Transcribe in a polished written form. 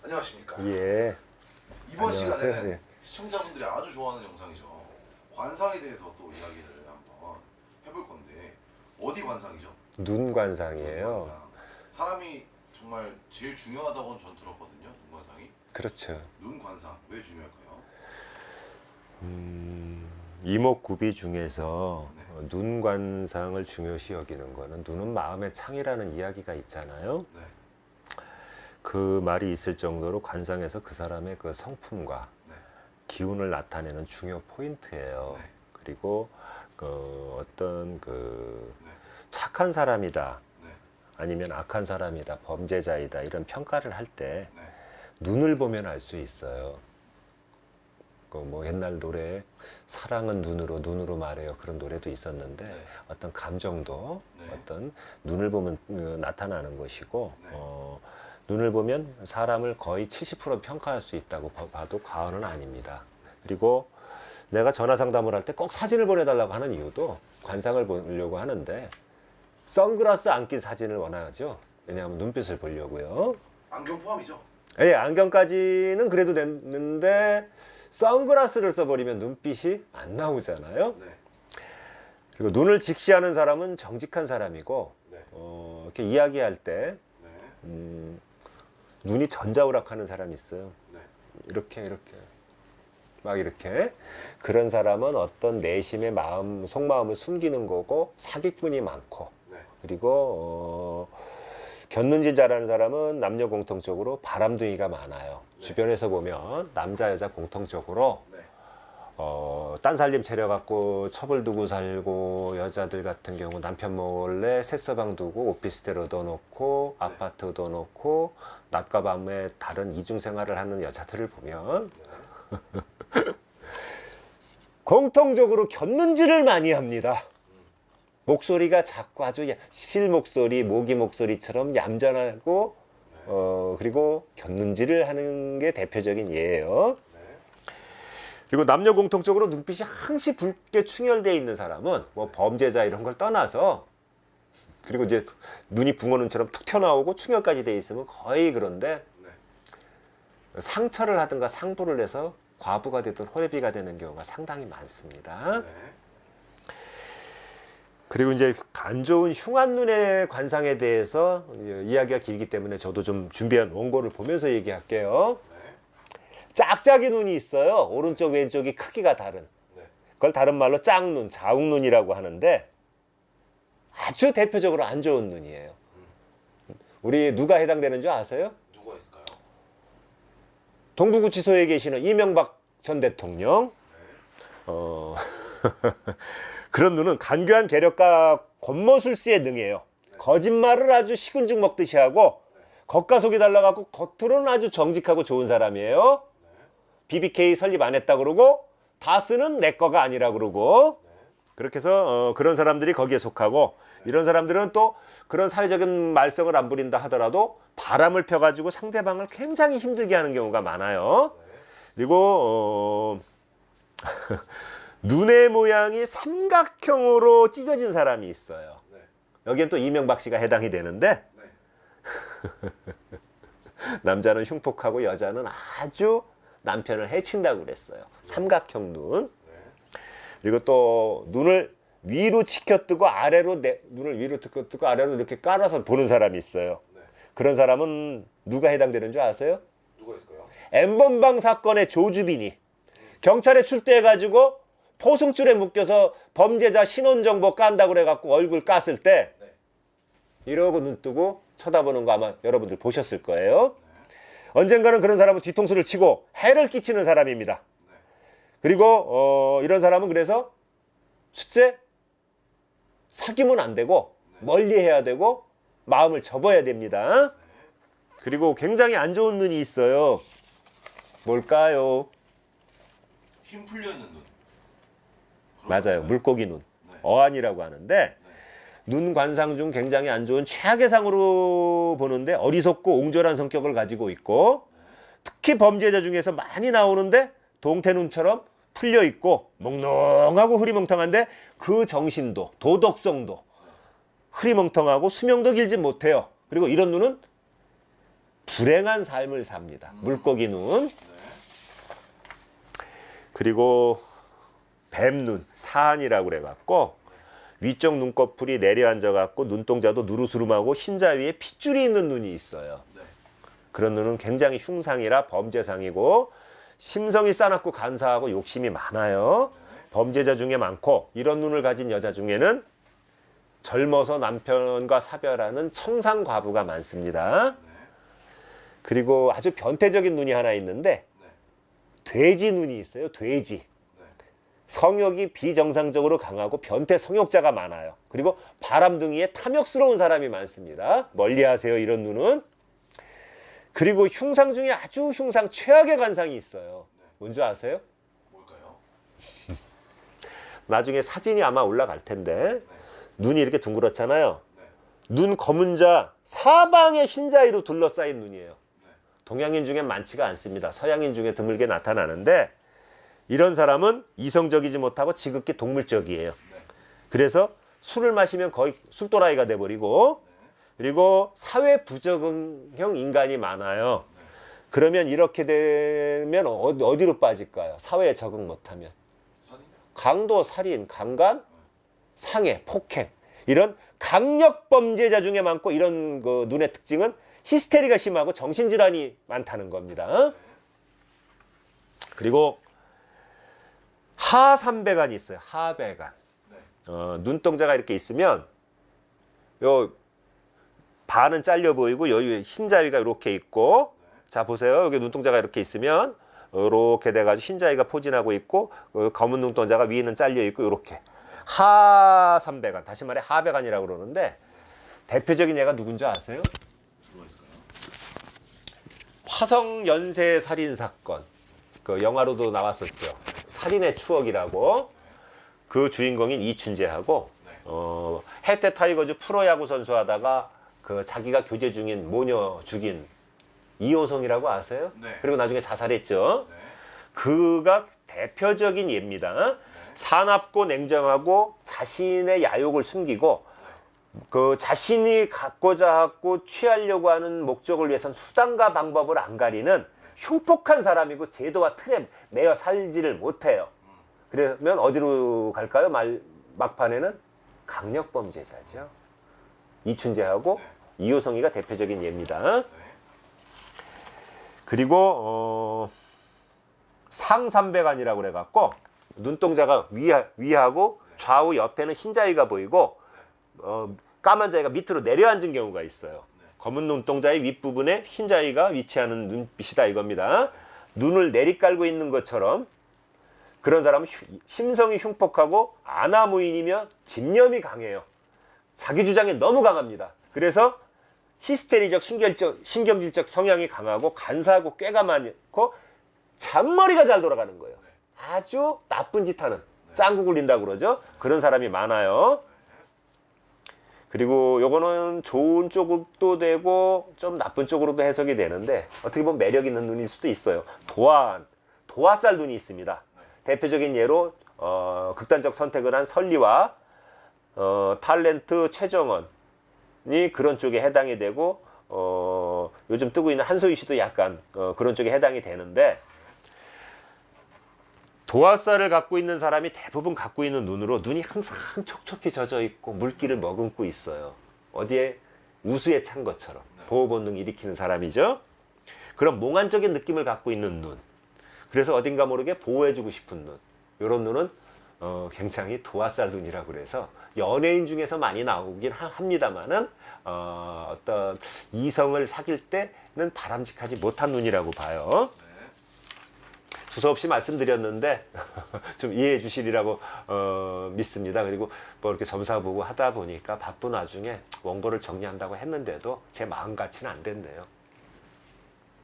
안녕하십니까. 예. 이번 안녕하세요. 시간에는 예. 시청자분들이 아주 좋아하는 영상이죠. 관상에 대해서 또 이야기를 한번 해볼 건데 어디 관상이죠? 눈 관상이에요. 관상. 사람이 정말 제일 중요하다고 전 들었거든요. 눈 관상이. 그렇죠. 눈 관상 왜 중요할까요? 이목구비 중에서 네. 눈 관상을 중요시 여기는 거는 눈은 마음의 창이라는 이야기가 있잖아요. 네. 그 말이 있을 정도로 관상에서 그 사람의 그 성품과 네. 기운을 나타내는 중요 포인트예요. 네. 그리고 그 어떤 그 네. 착한 사람이다, 네. 아니면 악한 사람이다, 범죄자이다 이런 평가를 할 때 네. 눈을 보면 알 수 있어요. 그 뭐 옛날 노래 사랑은 눈으로 말해요 그런 노래도 있었는데 네. 어떤 감정도 네. 어떤 눈을 보면 나타나는 것이고 네. 눈을 보면 사람을 거의 70% 평가할 수 있다고 봐도 과언은 아닙니다. 그리고 내가 전화 상담을 할 때 꼭 사진을 보내달라고 하는 이유도 관상을 보려고 하는데 선글라스 안 낀 사진을 원하죠. 왜냐하면 눈빛을 보려고요. 안경 포함이죠? 예, 안경까지는 그래도 됐는데 선글라스를 써버리면 눈빛이 안 나오잖아요. 네. 그리고 눈을 직시하는 사람은 정직한 사람이고 네. 이렇게 이야기할 때 네. 눈이 전자오락하는 사람이 있어요. 네. 이렇게 막 이렇게 그런 사람은 어떤 내심의 마음, 속마음을 숨기는 거고 사기꾼이 많고 네. 그리고 곁눈질 잘하는 사람은 남녀 공통적으로 바람둥이가 많아요. 네. 주변에서 보면 남자 여자 공통적으로 네. 딴 살림 차려갖고 첩을 두고 살고 여자들 같은 경우 남편 몰래 새서방 두고 오피스텔 얻어놓고 네. 아파트 얻어놓고 낮과 밤에 다른 이중 생활을 하는 여자들을 보면 공통적으로 곁눈질을 많이 합니다. 목소리가 작고 아주 실 목소리, 모기 목소리처럼 얌전하고 그리고 곁눈질을 하는 게 대표적인 예예요. 네. 그리고 남녀 공통적으로 눈빛이 항시 붉게 충혈되어 있는 사람은 뭐 범죄자 이런 걸 떠나서 그리고 이제 눈이 붕어눈처럼 툭 튀어나오고 충혈까지 돼 있으면 거의 그런데 네. 상처를 하든가 상부를 해서 과부가 되든 호래비가 되는 경우가 상당히 많습니다. 네. 그리고 이제 안 좋은 흉한 눈의 관상에 대해서 이야기가 길기 때문에 저도 좀 준비한 원고를 보면서 얘기할게요. 네. 짝짝이 눈이 있어요. 오른쪽 왼쪽이 크기가 다른. 네. 그걸 다른 말로 짝눈, 자욱눈이라고 하는데 아주 대표적으로 안 좋은 눈이에요. 우리 누가 해당되는 줄 아세요? 누가 있을까요? 동부구치소에 계시는 이명박 전 대통령. 그런 눈은 간교한 괴력과 권모술수에 능해요. 거짓말을 아주 식은죽 먹듯이 하고 겉가속이 달라갖고 겉으로는 아주 정직하고 좋은 사람이에요. BBK 설립 안 했다 그러고 다스는 내 거가 아니라 그러고 그렇게 해서 그런 사람들이 거기에 속하고 이런 사람들은 또 그런 사회적인 말썽을 안 부린다 하더라도 바람을 펴가지고 상대방을 굉장히 힘들게 하는 경우가 많아요. 그리고 눈의 모양이 삼각형으로 찢어진 사람이 있어요. 네. 여기엔 또 이명박 씨가 해당이 되는데 네. 남자는 흉폭하고 여자는 아주 남편을 해친다고 그랬어요. 삼각형 눈. 네. 그리고 또 눈을 위로 치켜뜨고 아래로 눈을 위로 치켜뜨고 아래로 이렇게 깔아서 보는 사람이 있어요. 네. 그런 사람은 누가 해당되는 줄 아세요? 누가 있을까요? N번방 사건의 조주빈이 경찰에 출두해가지고 포승줄에 묶여서 범죄자 신원정보 깐다고 그래갖고 얼굴 깠을 때 네. 이러고 눈 뜨고 쳐다보는 거 아마 여러분들 보셨을 거예요. 언젠가는 그런 사람은 뒤통수를 치고 해를 끼치는 사람입니다. 네. 그리고 이런 사람은 그래서 첫째 사귀면 안 되고 멀리해야 되고 마음을 접어야 됩니다. 그리고 굉장히 안 좋은 눈이 있어요. 뭘까요? 힘 풀려 있는 눈. 맞아요. 물고기 눈. 네. 어안이라고 하는데 네. 눈 관상 중 굉장히 안 좋은 최악의 상으로 보는데 어리석고 옹졸한 성격을 가지고 있고 특히 범죄자 중에서 많이 나오는데 동태눈처럼 풀려 있고 몽롱하고 흐리멍텅한데 그 정신도 도덕성도 흐리멍텅하고 수명도 길지 못해요. 그리고 이런 눈은 불행한 삶을 삽니다. 물고기 눈. 네. 그리고 뱀눈, 사한이라고 그래갖고 위쪽 눈꺼풀이 내려앉아갖고 눈동자도 누르스름하고 흰자 위에 핏줄이 있는 눈이 있어요. 네. 그런 눈은 굉장히 흉상이라 범죄상이고 심성이 싸납고 간사하고 욕심이 많아요. 범죄자 중에 많고 이런 눈을 가진 여자 중에는 젊어서 남편과 사별하는 청상과부가 많습니다. 네. 그리고 아주 변태적인 눈이 하나 있는데 네. 돼지 눈이 있어요. 돼지. 네. 성욕이 비정상적으로 강하고 변태 성욕자가 많아요. 그리고 바람둥이에 탐욕스러운 사람이 많습니다. 멀리하세요. 이런 눈은. 그리고 흉상 중에 아주 흉상 최악의 관상이 있어요. 뭔지 아세요? 뭘까요? 나중에 사진이 아마 올라갈 텐데 네. 눈이 이렇게 둥그렇잖아요. 네. 눈 검은 자 사방에 흰자위로 둘러싸인 눈이에요. 네. 동양인 중엔 많지가 않습니다. 서양인 중에 드물게 나타나는데 이런 사람은 이성적이지 못하고 지극히 동물적이에요. 네. 그래서 술을 마시면 거의 술도라이가 돼버리고 그리고 사회 부적응형 인간이 많아요. 그러면 이렇게 되면 어디로 빠질까요? 사회에 적응 못하면. 살인이요? 강도, 살인, 강간, 상해, 폭행 이런 강력 범죄자 중에 많고 이런 그 눈의 특징은 히스테리가 심하고 정신질환이 많다는 겁니다. 그리고 하삼배간이 있어요. 하배간. 네. 눈동자가 이렇게 있으면 요 반은 잘려 보이고 여기 흰자위가 이렇게 있고 자 보세요. 여기 눈동자가 이렇게 있으면 이렇게 돼가지고 흰자위가 포진하고 있고 검은 눈동자가 위에는 잘려 있고 이렇게 하삼배간 다시 말해 하배간이라고 그러는데 대표적인 예가 누군지 아세요? 뭐가 있을까요? 화성 연쇄 살인 사건 그 영화로도 나왔었죠. 살인의 추억이라고 그 주인공인 이춘재하고 해태 타이거즈 프로야구 선수 하다가 그 자기가 교제 중인 모녀 죽인 이호성이라고 아세요? 네. 그리고 나중에 자살했죠. 네. 그가 대표적인 예입니다. 사납고 냉정하고 자신의 야욕을 숨기고 그 자신이 갖고자 하고 취하려고 하는 목적을 위해선 수단과 방법을 안 가리는 흉폭한 사람이고 제도와 틀에 매여 살지를 못해요. 그러면 어디로 갈까요? 막판에는 강력범죄자죠. 이춘재하고 이호성이가 대표적인 예입니다. 그리고 상삼배간이라고 그래갖고 눈동자가 위하고 좌우 옆에는 흰자위가 보이고 까만 자위가 밑으로 내려앉은 경우가 있어요. 검은 눈동자의 윗부분에 흰자위가 위치하는 눈빛이다 이겁니다. 눈을 내리깔고 있는 것처럼 그런 사람은 심성이 흉폭하고 아나무인이며 집념이 강해요. 자기 주장이 너무 강합니다. 그래서 히스테리적 신경질적 성향이 강하고 간사하고 꾀가 많고 잔머리가 잘 돌아가는 거예요. 아주 나쁜 짓 하는 짱구 굴린다고 그러죠. 그런 사람이 많아요. 그리고 요거는 좋은 쪽도 되고 좀 나쁜 쪽으로도 해석이 되는데 어떻게 보면 매력 있는 눈일 수도 있어요. 도화살 눈이 있습니다. 대표적인 예로 극단적 선택을 한 설리와 탤런트 최정원이 그런 쪽에 해당이 되고 요즘 뜨고 있는 한소희 씨도 약간 그런 쪽에 해당이 되는데 도화살을 갖고 있는 사람이 대부분 갖고 있는 눈으로 눈이 항상 촉촉히 젖어 있고 물기를 머금고 있어요. 어디에 우수에 찬 것처럼 보호 본능 일으키는 사람이죠. 그런 몽환적인 느낌을 갖고 있는 눈. 그래서 어딘가 모르게 보호해주고 싶은 눈. 이런 눈은 굉장히 도화살 눈이라고 그래서 연예인 중에서 많이 나오긴 합니다만은 어떤 이성을 사귈 때는 바람직하지 못한 눈이라고 봐요. 두서없이 말씀드렸는데 좀 이해해 주시리라고 믿습니다. 그리고 뭐 이렇게 점사 보고 하다 보니까 바쁜 와중에 원고를 정리한다고 했는데도 제 마음 같이는 안 됐네요.